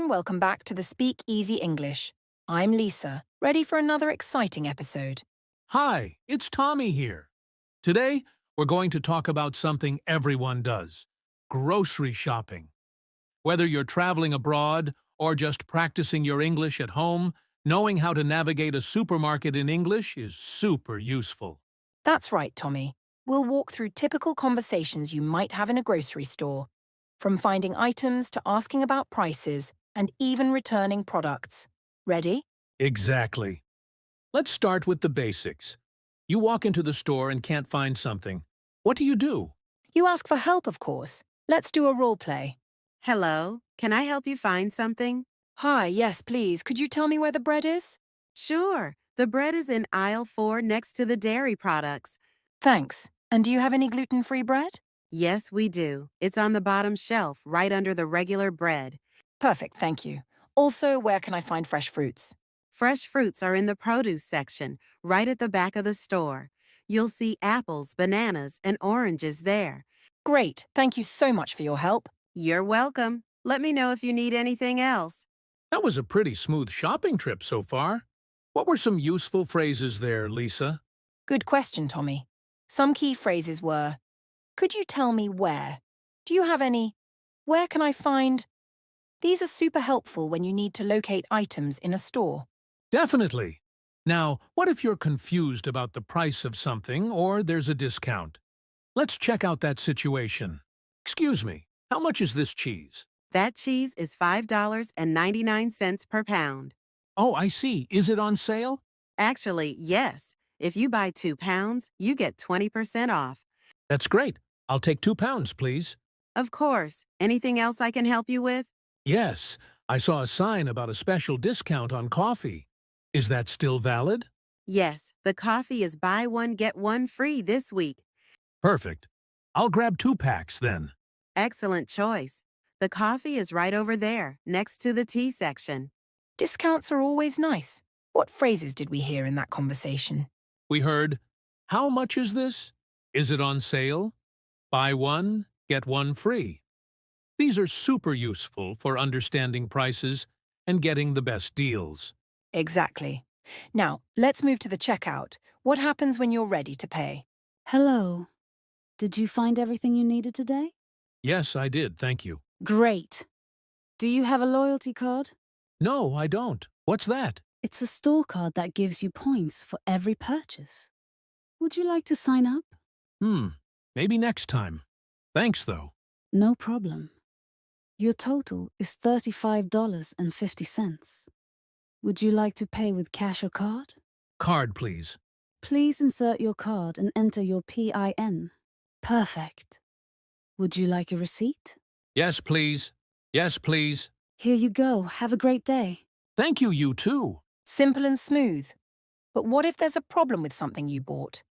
everyone, welcome back to the Speak Easy English. I'm Lisa, ready for another exciting episode. Hi, it's Tommy here. Today, we're going to talk about something everyone does: grocery shopping. Whether you're traveling abroad or just practicing your English at home, knowing how to navigate a supermarket in English is super useful. That's right, Tommy. We'll walk through typical conversations you might have in a grocery store, from finding items to asking about prices and even returning products. Ready? Exactly. Let's start with the basics. You walk into the store and can't find something. What do? You ask for help, of course. Let's do a role play. Hello, can I help you find something? Hi, yes, please. Could you tell me where the bread is? Sure, the bread is in aisle 4 next to the dairy products. Thanks. And do you have any gluten-free bread? Yes, we do. It's on the bottom shelf, right under the regular bread. Perfect, thank you. Also, where can I find fresh fruits? Fresh fruits are in the produce section, right at the back of the store. You'll see apples, bananas, and oranges there. Great, thank you so much for your help. You're welcome. Let me know if you need anything else. That was a pretty smooth shopping trip so far. What were some useful phrases there, Lisa? Good question, Tommy. Some key phrases were, could you tell me where? Do you have any? Where can I find? These are super helpful when you need to locate items in a store. Definitely. Now, what if you're confused about the price of something or there's a discount? Let's check out that situation. Excuse me, how much is this cheese? That cheese is $5.99 per pound. Oh, I see. Is it on sale? Actually, yes. If you buy 2 pounds, you get 20% off. That's great. I'll take 2 pounds, please. Of course. Anything else I can help you with? Yes, I saw a sign about a special discount on coffee. Is that still valid? Yes, the coffee is buy one, get one free this week. Perfect. I'll grab 2 packs then. Excellent choice. The coffee is right over there, next to the tea section. Discounts are always nice. What phrases did we hear in that conversation? We heard, how much is this? Is it on sale? Buy one, get one free. These are super useful for understanding prices and getting the best deals. Exactly. Now, let's move to the checkout. What happens when you're ready to pay? Hello. Did you find everything you needed today? Yes, I did, thank you. Great. Do you have a loyalty card? No, I don't. What's that? It's a store card that gives you points for every purchase. Would you like to sign up? Maybe next time. Thanks, though. No problem. Your total is $35.50. Would you like to pay with cash or card? Card, please. Please insert your card and enter your PIN. Perfect. Would you like a receipt? Yes, please. Yes, please. Here you go. Have a great day. Thank you, you too. Simple and smooth. But what if there's a problem with something you bought?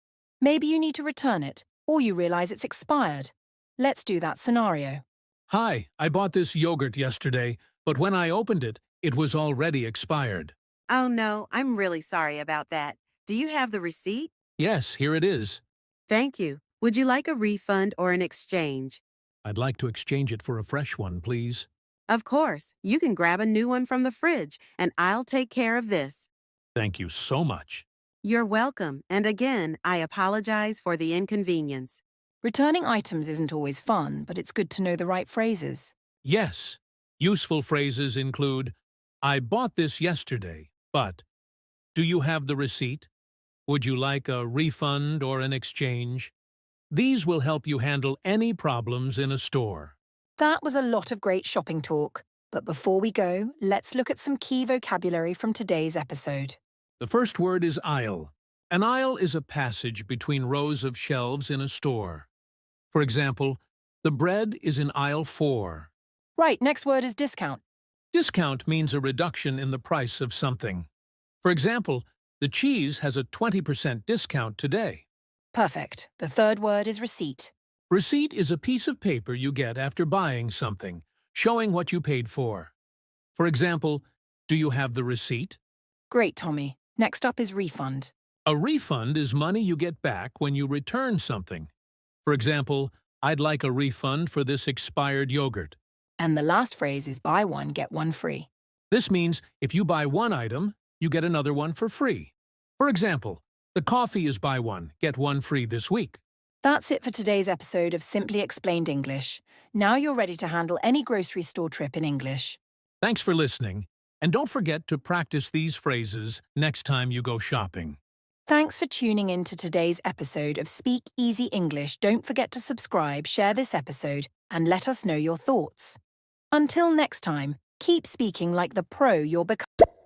Maybe you need to return it, or you realize it's expired. Let's do that scenario. Hi, I bought this yogurt yesterday, but when I opened it, it was already expired. Oh no, I'm really sorry about that. Do you have the receipt? Yes, here it is. Thank you. Would you like a refund or an exchange? I'd like to exchange it for a fresh one, please. Of course. You can grab a new one from the fridge, and I'll take care of this. Thank you so much. You're welcome, and again, I apologize for the inconvenience. Returning items isn't always fun, but it's good to know the right phrases. Yes, useful phrases include, I bought this yesterday, but do you have the receipt? Would you like a refund or an exchange? These will help you handle any problems in a store. That was a lot of great shopping talk. But before we go, let's look at some key vocabulary from today's episode. The first word is aisle. An aisle is a passage between rows of shelves in a store. For example, the bread is in aisle 4. Right, next word is discount. Discount means a reduction in the price of something. For example, the cheese has a 20% discount today. Perfect. The third word is receipt. Receipt is a piece of paper you get after buying something, showing what you paid for. For example, do you have the receipt? Great, Tommy. Next up is refund. A refund is money you get back when you return something. For example, I'd like a refund for this expired yogurt. And the last phrase is buy one, get one free. This means if you buy one item, you get another one for free. For example, the coffee is buy one, get one free this week. That's it for today's episode of Simply Explained English. Now you're ready to handle any grocery store trip in English. Thanks for listening, and don't forget to practice these phrases next time you go shopping. Thanks for tuning in to today's episode of Speak Easy English. Don't forget to subscribe, share this episode, and let us know your thoughts. Until next time, keep speaking like the pro you're becoming.